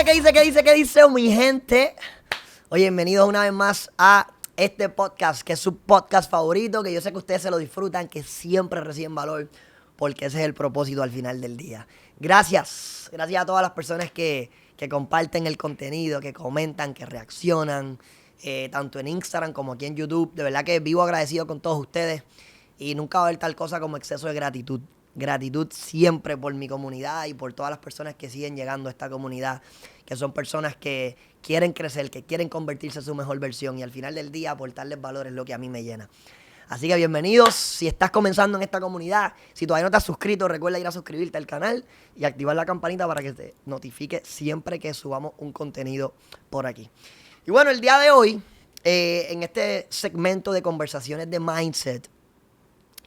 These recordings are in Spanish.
¿Qué dice mi gente? Oye, bienvenidos una vez más a este podcast, que es su podcast favorito, que yo sé que ustedes se lo disfrutan, que siempre reciben valor, porque ese es el propósito al final del día. Gracias a todas las personas que comparten el contenido, que comentan, que reaccionan, tanto en Instagram como aquí en YouTube. De verdad que vivo agradecido con todos ustedes y nunca va a haber tal cosa como exceso de gratitud. Gratitud siempre por mi comunidad y por todas las personas que siguen llegando a esta comunidad, que son personas que quieren crecer, que quieren convertirse en su mejor versión, y al final del día aportarles valor es lo que a mí me llena. Así que bienvenidos. Si estás comenzando en esta comunidad, si todavía no te has suscrito, recuerda ir a suscribirte al canal y activar la campanita para que te notifique siempre que subamos un contenido por aquí. Y bueno, el día de hoy, en este segmento de conversaciones de mindset,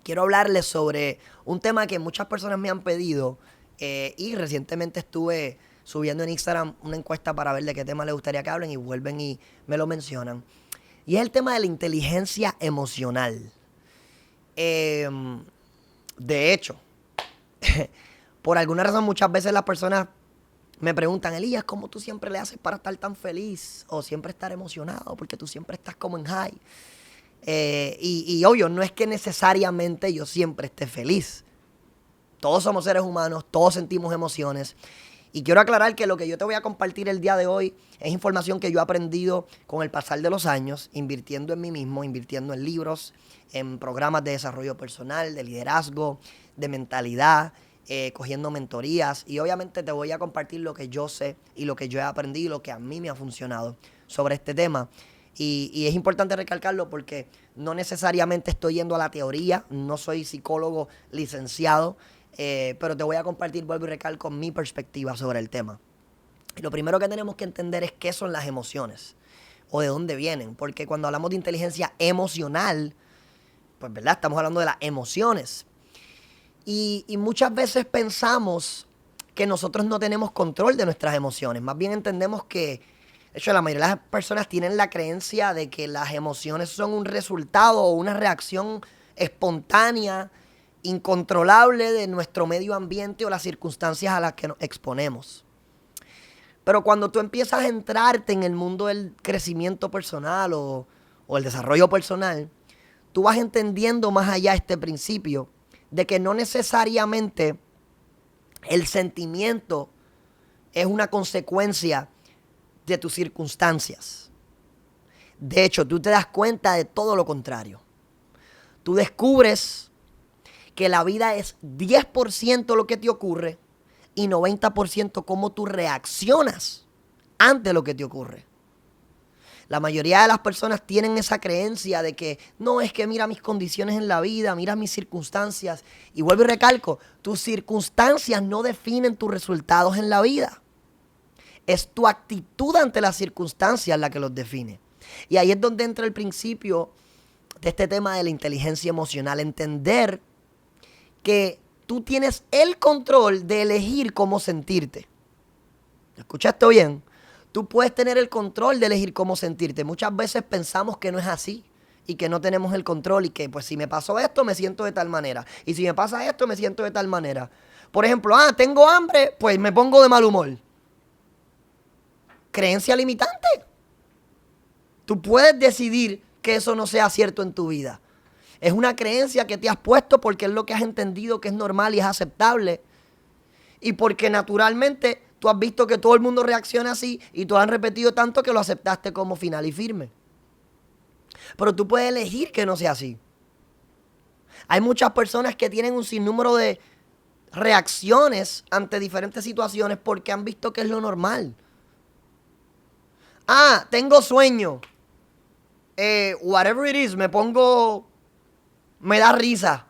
quiero hablarles sobre un tema que muchas personas me han pedido, y recientemente estuve subiendo en Instagram una encuesta para ver de qué tema les gustaría que hablen, y vuelven y me lo mencionan. Y es el tema de la inteligencia emocional. De hecho, por alguna razón muchas veces las personas me preguntan: Elías, ¿cómo tú siempre le haces para estar tan feliz? O siempre estar emocionado, porque tú siempre estás como en high. Y obvio, no es que necesariamente yo siempre esté feliz. Todos somos seres humanos, todos sentimos emociones. Y quiero aclarar que lo que yo te voy a compartir el día de hoy es información que yo he aprendido con el pasar de los años, invirtiendo en mí mismo, invirtiendo en libros, en programas de desarrollo personal, de liderazgo, de mentalidad, cogiendo mentorías. Y obviamente te voy a compartir lo que yo sé y lo que yo he aprendido y lo que a mí me ha funcionado sobre este tema. Y es importante recalcarlo porque no necesariamente estoy yendo a la teoría, no soy psicólogo licenciado, pero te voy a compartir, vuelvo y recalco, mi perspectiva sobre el tema. Y lo primero que tenemos que entender es qué son las emociones o de dónde vienen, porque cuando hablamos de inteligencia emocional, pues verdad, estamos hablando de las emociones. Y muchas veces pensamos que nosotros no tenemos control de nuestras emociones, más bien entendemos que, de hecho, la mayoría de las personas tienen la creencia de que las emociones son un resultado o una reacción espontánea, incontrolable de nuestro medio ambiente o las circunstancias a las que nos exponemos. Pero cuando tú empiezas a entrarte en el mundo del crecimiento personal o el desarrollo personal, tú vas entendiendo más allá este principio de que no necesariamente el sentimiento es una consecuencia de tus circunstancias. De hecho, tú te das cuenta de todo lo contrario. Tú descubres que la vida es 10% lo que te ocurre y 90% cómo tú reaccionas ante lo que te ocurre. La mayoría de las personas tienen esa creencia de que no, es que mira mis condiciones en la vida, mira mis circunstancias. Y vuelvo y recalco, tus circunstancias no definen tus resultados en la vida. Es tu actitud ante las circunstancias la que los define. Y ahí es donde entra el principio de este tema de la inteligencia emocional. Entender que tú tienes el control de elegir cómo sentirte. ¿Escuchaste bien? Tú puedes tener el control de elegir cómo sentirte. Muchas veces pensamos que no es así y que no tenemos el control y que pues si me pasó esto me siento de tal manera. Y si me pasa esto me siento de tal manera. Por ejemplo, tengo hambre, pues me pongo de mal humor. Creencia limitante. Tú puedes decidir que eso no sea cierto en tu vida. Es una creencia que te has puesto porque es lo que has entendido que es normal y es aceptable. Y porque naturalmente tú has visto que todo el mundo reacciona así y tú has repetido tanto que lo aceptaste como final y firme. Pero tú puedes elegir que no sea así. Hay muchas personas que tienen un sinnúmero de reacciones ante diferentes situaciones porque han visto que es lo normal. Tengo sueño. Whatever it is, me da risa.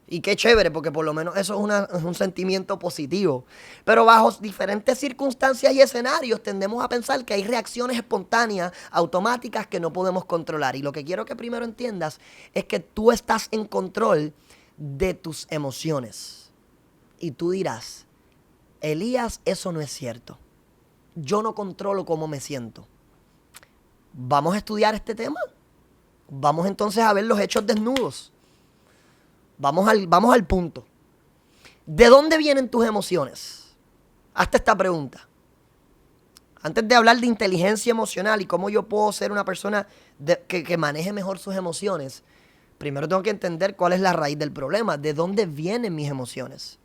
Y qué chévere, porque por lo menos eso es un sentimiento positivo. Pero bajo diferentes circunstancias y escenarios tendemos a pensar que hay reacciones espontáneas, automáticas, que no podemos controlar. Y lo que quiero que primero entiendas es que tú estás en control de tus emociones. Y tú dirás: Elías, eso no es cierto. Yo no controlo cómo me siento. Vamos a estudiar este tema. Vamos entonces a ver los hechos desnudos. Vamos al punto. ¿De dónde vienen tus emociones? Hazte esta pregunta. Antes de hablar de inteligencia emocional y cómo yo puedo ser una persona que maneje mejor sus emociones, primero tengo que entender cuál es la raíz del problema, de dónde vienen mis emociones.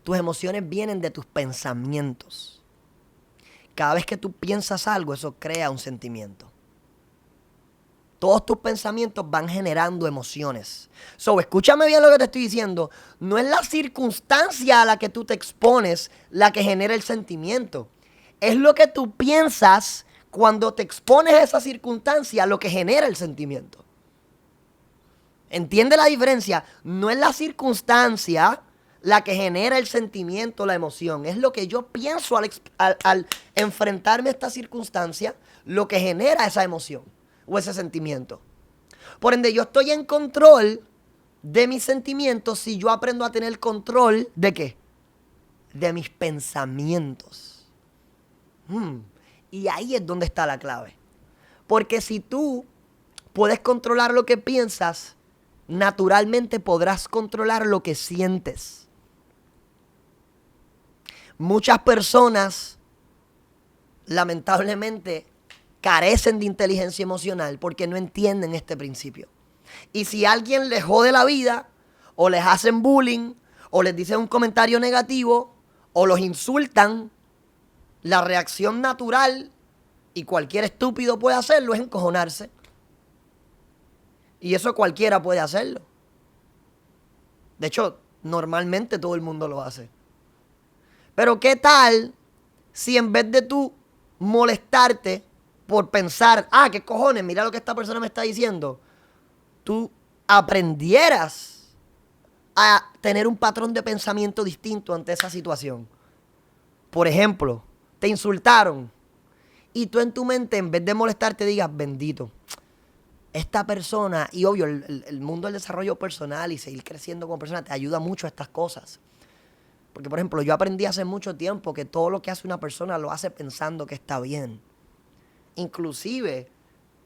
Tus emociones vienen de tus pensamientos. Cada vez que tú piensas algo, eso crea un sentimiento. Todos tus pensamientos van generando emociones. Escúchame bien lo que te estoy diciendo. No es la circunstancia a la que tú te expones la que genera el sentimiento. Es lo que tú piensas cuando te expones a esa circunstancia lo que genera el sentimiento. ¿Entiende la diferencia? No es la circunstancia la que genera el sentimiento, la emoción. Es lo que yo pienso al enfrentarme a esta circunstancia, lo que genera esa emoción o ese sentimiento. Por ende, yo estoy en control de mis sentimientos si yo aprendo a tener control ¿de qué? De mis pensamientos. Y ahí es donde está la clave. Porque si tú puedes controlar lo que piensas, naturalmente podrás controlar lo que sientes. Muchas personas, lamentablemente, carecen de inteligencia emocional porque no entienden este principio. Y si alguien les jode la vida, o les hacen bullying, o les dicen un comentario negativo, o los insultan, la reacción natural, y cualquier estúpido puede hacerlo, es encojonarse. Y eso cualquiera puede hacerlo. De hecho, normalmente todo el mundo lo hace. Pero ¿qué tal si en vez de tú molestarte por pensar, qué cojones, mira lo que esta persona me está diciendo, tú aprendieras a tener un patrón de pensamiento distinto ante esa situación? Por ejemplo, te insultaron y tú en tu mente, en vez de molestarte, digas, bendito, esta persona, y obvio, el mundo del desarrollo personal y seguir creciendo como persona te ayuda mucho a estas cosas. Porque, por ejemplo, yo aprendí hace mucho tiempo que todo lo que hace una persona lo hace pensando que está bien. Inclusive,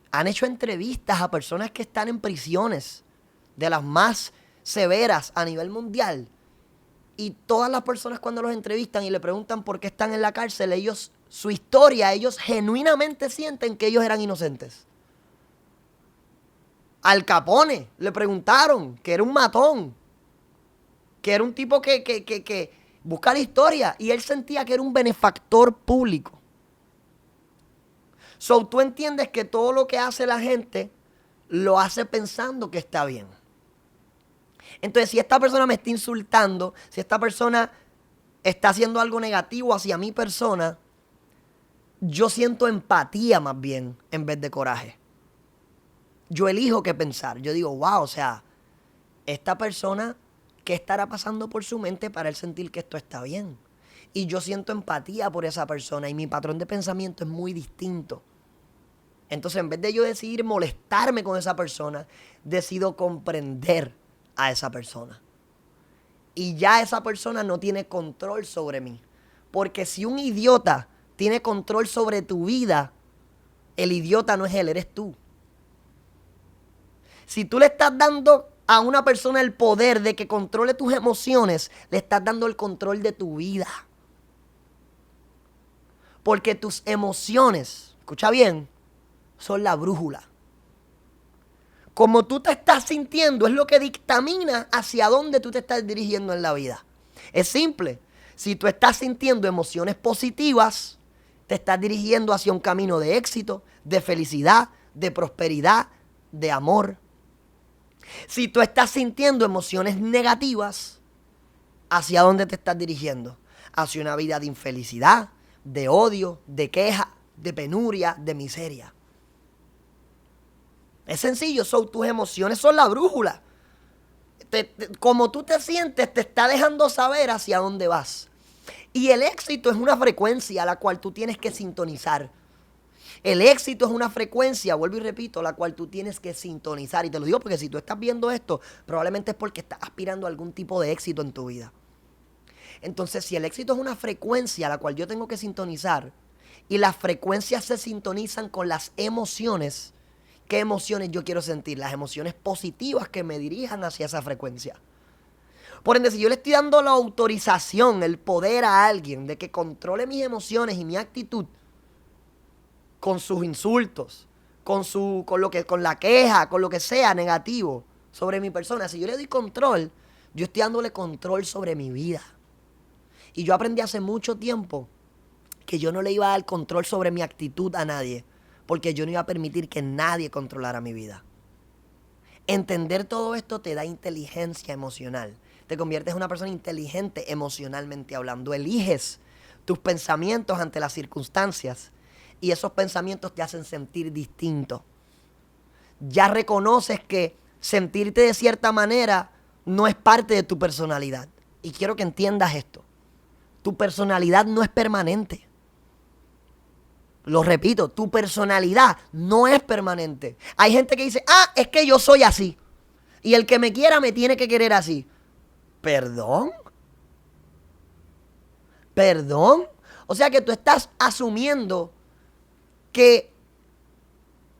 han hecho entrevistas a personas que están en prisiones, de las más severas a nivel mundial. Y todas las personas cuando los entrevistan y le preguntan por qué están en la cárcel, su historia, ellos genuinamente sienten que ellos eran inocentes. Al Capone le preguntaron que era un matón, que era un tipo que busca la historia, y él sentía que era un benefactor público. Tú entiendes que todo lo que hace la gente lo hace pensando que está bien. Entonces, si esta persona me está insultando, si esta persona está haciendo algo negativo hacia mi persona, yo siento empatía más bien en vez de coraje. Yo elijo qué pensar. Yo digo, wow, o sea, esta persona, ¿qué estará pasando por su mente para él sentir que esto está bien? Y yo siento empatía por esa persona y mi patrón de pensamiento es muy distinto. Entonces, en vez de yo decidir molestarme con esa persona, decido comprender a esa persona. Y ya esa persona no tiene control sobre mí. Porque si un idiota tiene control sobre tu vida, el idiota no es él, eres tú. Si tú le estás dando a una persona el poder de que controle tus emociones, le estás dando el control de tu vida. Porque tus emociones, escucha bien, son la brújula. Como tú te estás sintiendo es lo que dictamina hacia dónde tú te estás dirigiendo en la vida. Es simple. Si tú estás sintiendo emociones positivas, te estás dirigiendo hacia un camino de éxito, de felicidad, de prosperidad, de amor. Si tú estás sintiendo emociones negativas, ¿hacia dónde te estás dirigiendo? Hacia una vida de infelicidad, de odio, de queja, de penuria, de miseria. Es sencillo, tus emociones son la brújula. Como tú te sientes, te está dejando saber hacia dónde vas. Y el éxito es una frecuencia a la cual tú tienes que sintonizar. El éxito es una frecuencia, vuelvo y repito, la cual tú tienes que sintonizar. Y te lo digo porque si tú estás viendo esto, probablemente es porque estás aspirando a algún tipo de éxito en tu vida. Entonces, si el éxito es una frecuencia a la cual yo tengo que sintonizar, y las frecuencias se sintonizan con las emociones, ¿qué emociones yo quiero sentir? Las emociones positivas que me dirijan hacia esa frecuencia. Por ende, si yo le estoy dando la autorización, el poder a alguien de que controle mis emociones y mi actitud con sus insultos, con la queja, con lo que sea negativo sobre mi persona, si yo le doy control, yo estoy dándole control sobre mi vida. Y yo aprendí hace mucho tiempo que yo no le iba a dar control sobre mi actitud a nadie, porque yo no iba a permitir que nadie controlara mi vida. Entender todo esto te da inteligencia emocional. Te conviertes en una persona inteligente emocionalmente hablando. Eliges tus pensamientos ante las circunstancias y esos pensamientos te hacen sentir distinto. Ya reconoces que sentirte de cierta manera no es parte de tu personalidad. Y quiero que entiendas esto. Tu personalidad no es permanente. Lo repito, tu personalidad no es permanente. Hay gente que dice, es que yo soy así. Y el que me quiera me tiene que querer así. ¿Perdón? ¿Perdón? O sea que tú estás asumiendo que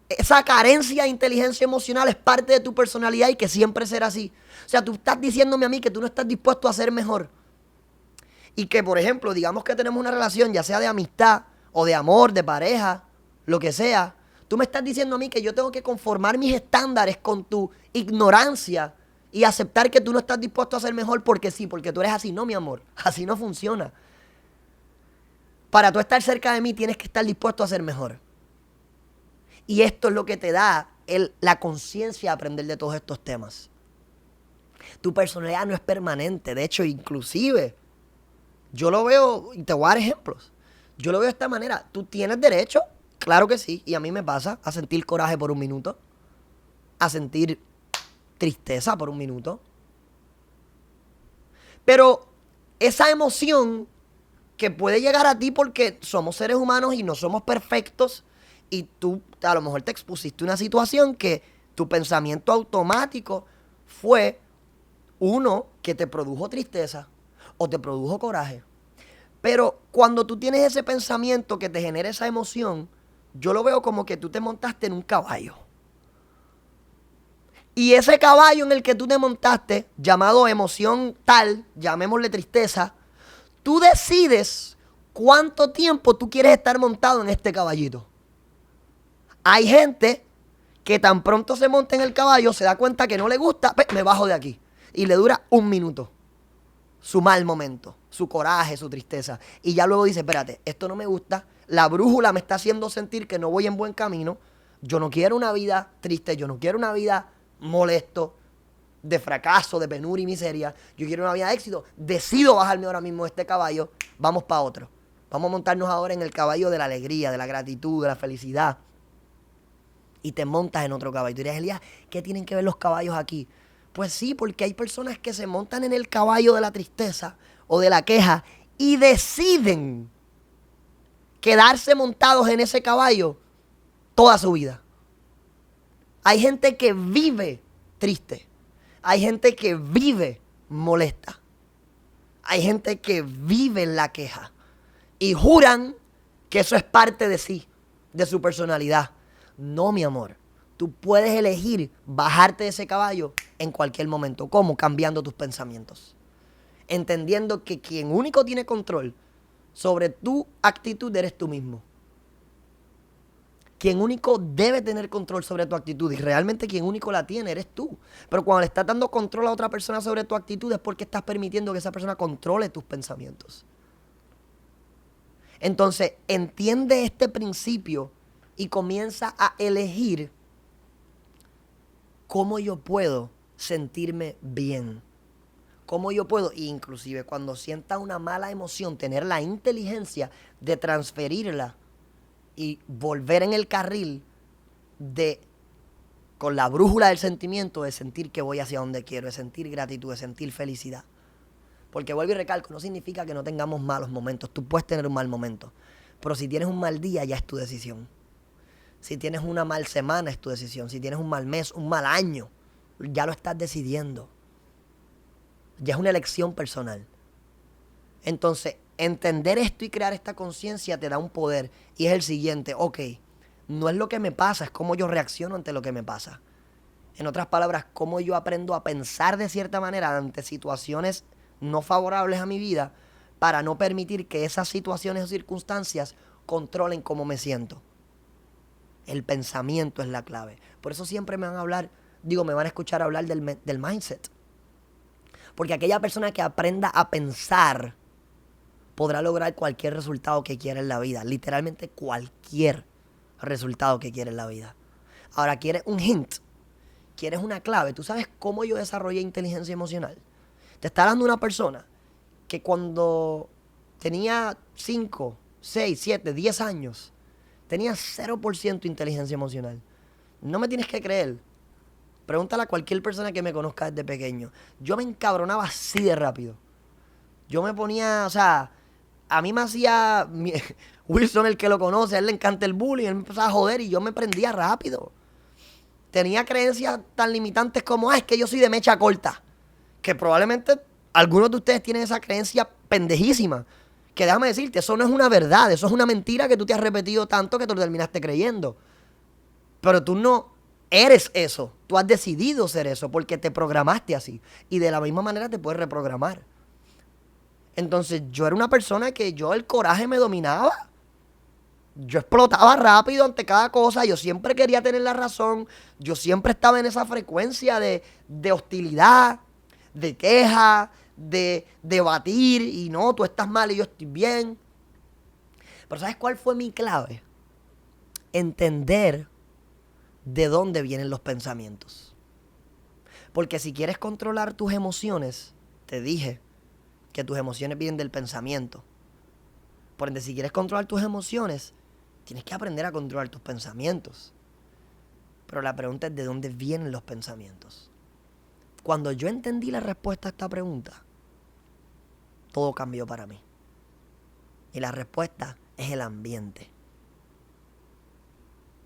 esa carencia de inteligencia emocional es parte de tu personalidad y que siempre será así. O sea, tú estás diciéndome a mí que tú no estás dispuesto a ser mejor. Y que, por ejemplo, digamos que tenemos una relación, ya sea de amistad o de amor, de pareja, lo que sea. Tú me estás diciendo a mí que yo tengo que conformar mis estándares con tu ignorancia y aceptar que tú no estás dispuesto a ser mejor porque sí, porque tú eres así. No, mi amor, así no funciona. Para tú estar cerca de mí tienes que estar dispuesto a ser mejor. Y esto es lo que te da la conciencia de aprender de todos estos temas. Tu personalidad no es permanente. De hecho, inclusive, yo lo veo, y te voy a dar ejemplos. Yo lo veo de esta manera. Tú tienes derecho, claro que sí, y a mí me pasa, a sentir coraje por un minuto, a sentir tristeza por un minuto. Pero esa emoción que puede llegar a ti porque somos seres humanos y no somos perfectos, y tú a lo mejor te expusiste a una situación que tu pensamiento automático fue uno que te produjo tristeza o te produjo coraje. Pero cuando tú tienes ese pensamiento que te genera esa emoción, yo lo veo como que tú te montaste en un caballo. Y ese caballo en el que tú te montaste, llamado emoción tal, llamémosle tristeza, tú decides cuánto tiempo tú quieres estar montado en este caballito. Hay gente que tan pronto se monta en el caballo, se da cuenta que no le gusta, me bajo de aquí. Y le dura un minuto. Su mal momento, su coraje, su tristeza. Y ya luego dice, espérate, esto no me gusta. La brújula me está haciendo sentir que no voy en buen camino. Yo no quiero una vida triste, yo no quiero una vida molesto, de fracaso, de penuria y miseria. Yo quiero una vida de éxito. Decido bajarme ahora mismo de este caballo. Vamos para otro. Vamos a montarnos ahora en el caballo de la alegría, de la gratitud, de la felicidad. Y te montas en otro caballo. Y tú dirías, Elías, ¿qué tienen que ver los caballos aquí? Pues sí, porque hay personas que se montan en el caballo de la tristeza o de la queja y deciden quedarse montados en ese caballo toda su vida. Hay gente que vive triste. Hay gente que vive molesta. Hay gente que vive en la queja. Y juran que eso es parte de sí, de su personalidad. No, mi amor. Tú puedes elegir bajarte de ese caballo en cualquier momento. ¿Cómo? Cambiando tus pensamientos. Entendiendo que quien único tiene control sobre tu actitud eres tú mismo. Quien único debe tener control sobre tu actitud. Y realmente quien único la tiene eres tú. Pero cuando le estás dando control a otra persona sobre tu actitud es porque estás permitiendo que esa persona controle tus pensamientos. Entonces, entiende este principio y comienza a elegir cómo yo puedo sentirme bien. Cómo yo puedo, inclusive cuando sienta una mala emoción, tener la inteligencia de transferirla y volver en el carril con la brújula del sentimiento, de sentir que voy hacia donde quiero, de sentir gratitud, de sentir felicidad. Porque vuelvo y recalco, no significa que no tengamos malos momentos. Tú puedes tener un mal momento, pero si tienes un mal día, ya es tu decisión. Si tienes una mal semana, es tu decisión. Si tienes un mal mes, un mal año, ya lo estás decidiendo. Ya es una elección personal. Entonces, entender esto y crear esta conciencia te da un poder. Y es el siguiente, ok, no es lo que me pasa, es cómo yo reacciono ante lo que me pasa. En otras palabras, cómo yo aprendo a pensar de cierta manera ante situaciones no favorables a mi vida para no permitir que esas situaciones o circunstancias controlen cómo me siento. El pensamiento es la clave. Por eso siempre me van a escuchar hablar del mindset. Porque aquella persona que aprenda a pensar podrá lograr cualquier resultado que quiera en la vida. Literalmente cualquier resultado que quiera en la vida. Ahora, ¿quieres un hint? ¿Quieres una clave? ¿Tú sabes cómo yo desarrollé inteligencia emocional? Te está dando una persona que cuando tenía 5, 6, 7, 10 años, tenía 0% inteligencia emocional. No me tienes que creer. Pregúntale a cualquier persona que me conozca desde pequeño. Yo me encabronaba así de rápido. Yo me ponía, o sea, a mí me hacía Wilson, el que lo conoce, a él le encanta el bullying, él me empezaba a joder y yo me prendía rápido. Tenía creencias tan limitantes como, es que yo soy de mecha corta. Que probablemente algunos de ustedes tienen esa creencia pendejísima. Que déjame decirte, eso no es una verdad, eso es una mentira que tú te has repetido tanto que te lo terminaste creyendo. Pero tú no eres eso, tú has decidido ser eso porque te programaste así. Y de la misma manera te puedes reprogramar. Entonces yo era una persona que el coraje me dominaba. Yo explotaba rápido ante cada cosa, yo siempre quería tener la razón, yo siempre estaba en esa frecuencia de hostilidad, de queja, de debatir, y no, tú estás mal y yo estoy bien. Pero ¿sabes cuál fue mi clave? Entender de dónde vienen los pensamientos. Porque si quieres controlar tus emociones, te dije que tus emociones vienen del pensamiento. Por ende, si quieres controlar tus emociones, tienes que aprender a controlar tus pensamientos. Pero la pregunta es de dónde vienen los pensamientos. Cuando yo entendí la respuesta a esta pregunta, todo cambió para mí. Y la respuesta es el ambiente.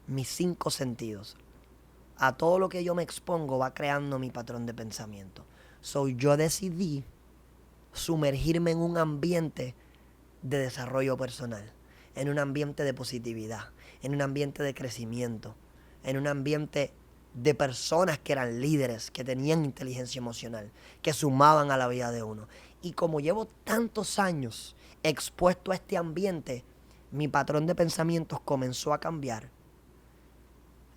Mis 5 sentidos. A todo lo que yo me expongo va creando mi patrón de pensamiento. Yo decidí sumergirme en un ambiente de desarrollo personal, en un ambiente de positividad, en un ambiente de crecimiento, en un ambiente de personas que eran líderes, que tenían inteligencia emocional, que sumaban a la vida de uno. Y como llevo tantos años expuesto a este ambiente, mi patrón de pensamientos comenzó a cambiar.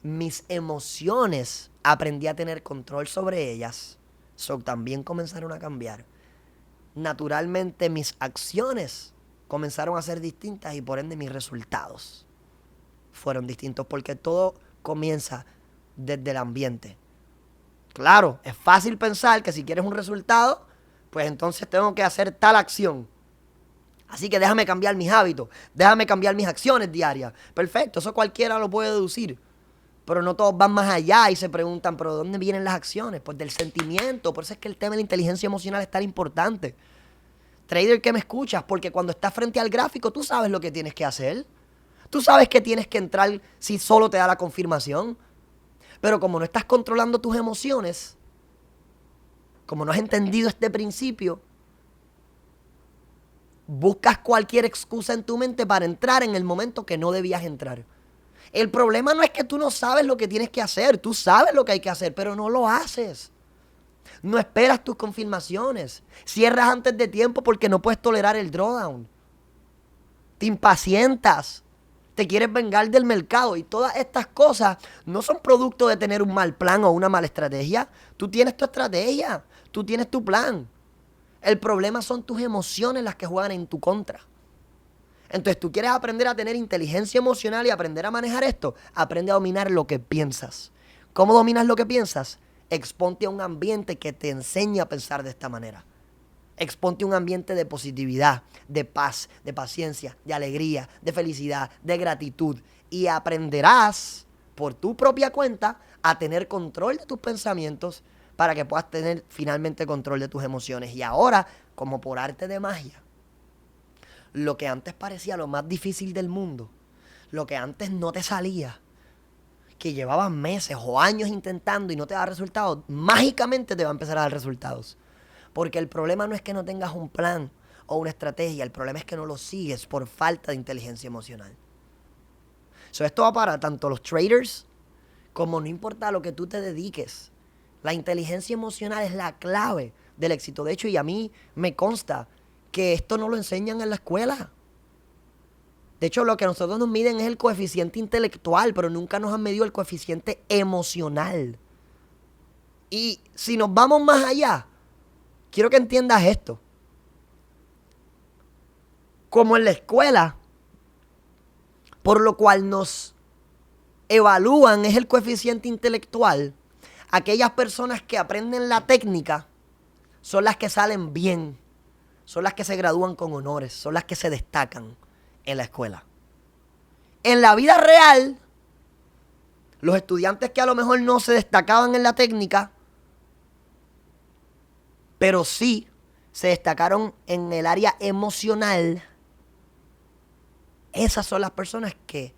Mis emociones aprendí a tener control sobre ellas, también comenzaron a cambiar. Naturalmente mis acciones comenzaron a ser distintas y por ende mis resultados fueron distintos porque todo comienza desde el ambiente. Claro, es fácil pensar que si quieres un resultado, pues entonces tengo que hacer tal acción. Así que déjame cambiar mis hábitos, déjame cambiar mis acciones diarias. Perfecto, eso cualquiera lo puede deducir. Pero no todos van más allá y se preguntan, ¿pero de dónde vienen las acciones? Pues del sentimiento. Por eso es que el tema de la inteligencia emocional es tan importante. Trader que me escuchas, porque cuando estás frente al gráfico, tú sabes lo que tienes que hacer. Tú sabes que tienes que entrar si solo te da la confirmación. Pero como no estás controlando tus emociones, como no has entendido este principio, buscas cualquier excusa en tu mente para entrar en el momento que no debías entrar. El problema no es que tú no sabes lo que tienes que hacer, tú sabes lo que hay que hacer, pero no lo haces. No esperas tus confirmaciones. Cierras antes de tiempo porque no puedes tolerar el drawdown. Te impacientas. Te quieres vengar del mercado. Y todas estas cosas no son producto de tener un mal plan o una mala estrategia. Tú tienes tu estrategia. Tú tienes tu plan. El problema son tus emociones las que juegan en tu contra. Entonces, tú quieres aprender a tener inteligencia emocional y aprender a manejar esto. Aprende a dominar lo que piensas. ¿Cómo dominas lo que piensas? Exponte a un ambiente que te enseñe a pensar de esta manera. Exponte a un ambiente de positividad, de paz, de paciencia, de alegría, de felicidad, de gratitud. Y aprenderás por tu propia cuenta a tener control de tus pensamientos para que puedas tener finalmente control de tus emociones. Y ahora, como por arte de magia, lo que antes parecía lo más difícil del mundo, lo que antes no te salía, que llevabas meses o años intentando y no te da resultados, mágicamente te va a empezar a dar resultados. Porque el problema no es que no tengas un plan o una estrategia, el problema es que no lo sigues por falta de inteligencia emocional. Esto va para tanto los traders como no importa a lo que tú te dediques. La inteligencia emocional es la clave del éxito. De hecho, y a mí me consta que esto no lo enseñan en la escuela. De hecho, lo que a nosotros nos miden es el coeficiente intelectual, pero nunca nos han medido el coeficiente emocional. Y si nos vamos más allá, quiero que entiendas esto. Como en la escuela, por lo cual nos evalúan es el coeficiente intelectual, aquellas personas que aprenden la técnica son las que salen bien, son las que se gradúan con honores, son las que se destacan en la escuela. En la vida real, los estudiantes que a lo mejor no se destacaban en la técnica, pero sí se destacaron en el área emocional, esas son las personas que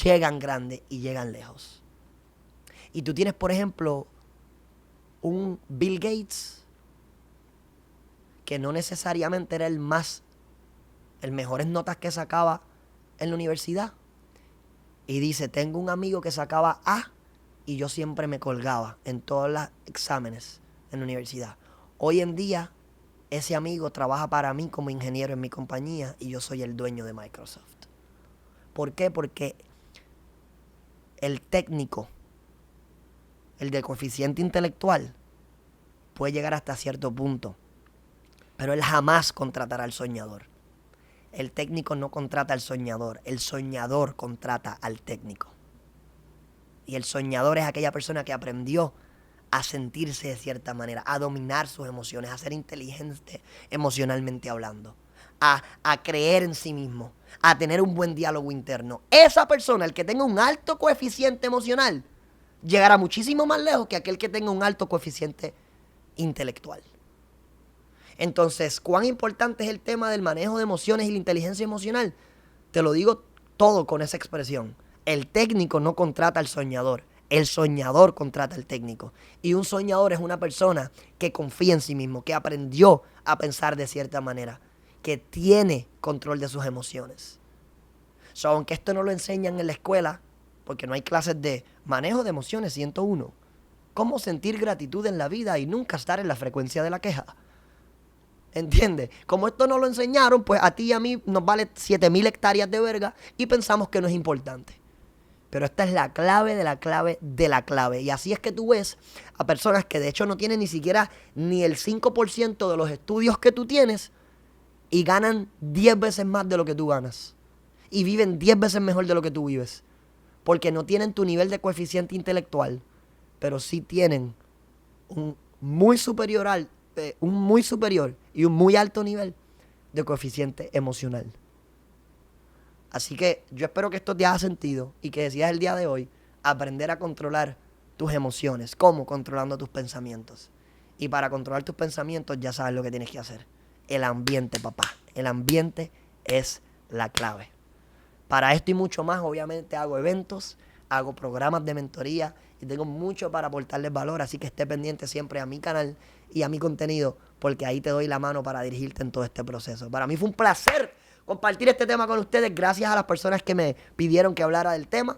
llegan grandes y llegan lejos. Y tú tienes, por ejemplo, un Bill Gates que no necesariamente era el mejores notas que sacaba en la universidad. Y dice, tengo un amigo que sacaba A y yo siempre me colgaba en todos los exámenes en la universidad. Hoy en día, ese amigo trabaja para mí como ingeniero en mi compañía y yo soy el dueño de Microsoft. ¿Por qué? Porque el técnico, el de coeficiente intelectual, puede llegar hasta cierto punto, pero él jamás contratará al soñador. El técnico no contrata al soñador, el soñador contrata al técnico. Y el soñador es aquella persona que aprendió a sentirse de cierta manera, a dominar sus emociones, a ser inteligente emocionalmente hablando, a creer en sí mismo, a tener un buen diálogo interno. Esa persona, el que tenga un alto coeficiente emocional, llegará muchísimo más lejos que aquel que tenga un alto coeficiente intelectual. Entonces, ¿cuán importante es el tema del manejo de emociones y la inteligencia emocional? Te lo digo todo con esa expresión. El técnico no contrata al soñador. El soñador contrata al técnico. Y un soñador es una persona que confía en sí mismo, que aprendió a pensar de cierta manera, que tiene control de sus emociones. Aunque esto no lo enseñan en la escuela, porque no hay clases de manejo de emociones 101. Cómo sentir gratitud en la vida y nunca estar en la frecuencia de la queja. ¿Entiendes? Como esto no lo enseñaron, pues a ti y a mí nos vale 7,000 hectáreas de verga y pensamos que no es importante. Pero esta es la clave de la clave de la clave. Y así es que tú ves a personas que de hecho no tienen ni siquiera ni el 5% de los estudios que tú tienes y ganan 10 veces más de lo que tú ganas. Y viven 10 veces mejor de lo que tú vives. Porque no tienen tu nivel de coeficiente intelectual, pero sí tienen un muy superior y un muy alto nivel de coeficiente emocional. Así que yo espero que esto te haga sentido y que decidas el día de hoy aprender a controlar tus emociones. ¿Cómo? Controlando tus pensamientos. Y para controlar tus pensamientos ya sabes lo que tienes que hacer. El ambiente, papá. El ambiente es la clave. Para esto y mucho más, obviamente hago eventos, hago programas de mentoría y tengo mucho para aportarles valor. Así que esté pendiente siempre a mi canal y a mi contenido, porque ahí te doy la mano para dirigirte en todo este proceso. Para mí fue un placer compartir este tema con ustedes. Gracias a las personas que me pidieron que hablara del tema.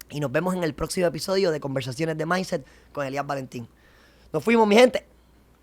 Y nos vemos en el próximo episodio de Conversaciones de Mindset con Elías Valentín. Nos fuimos, mi gente.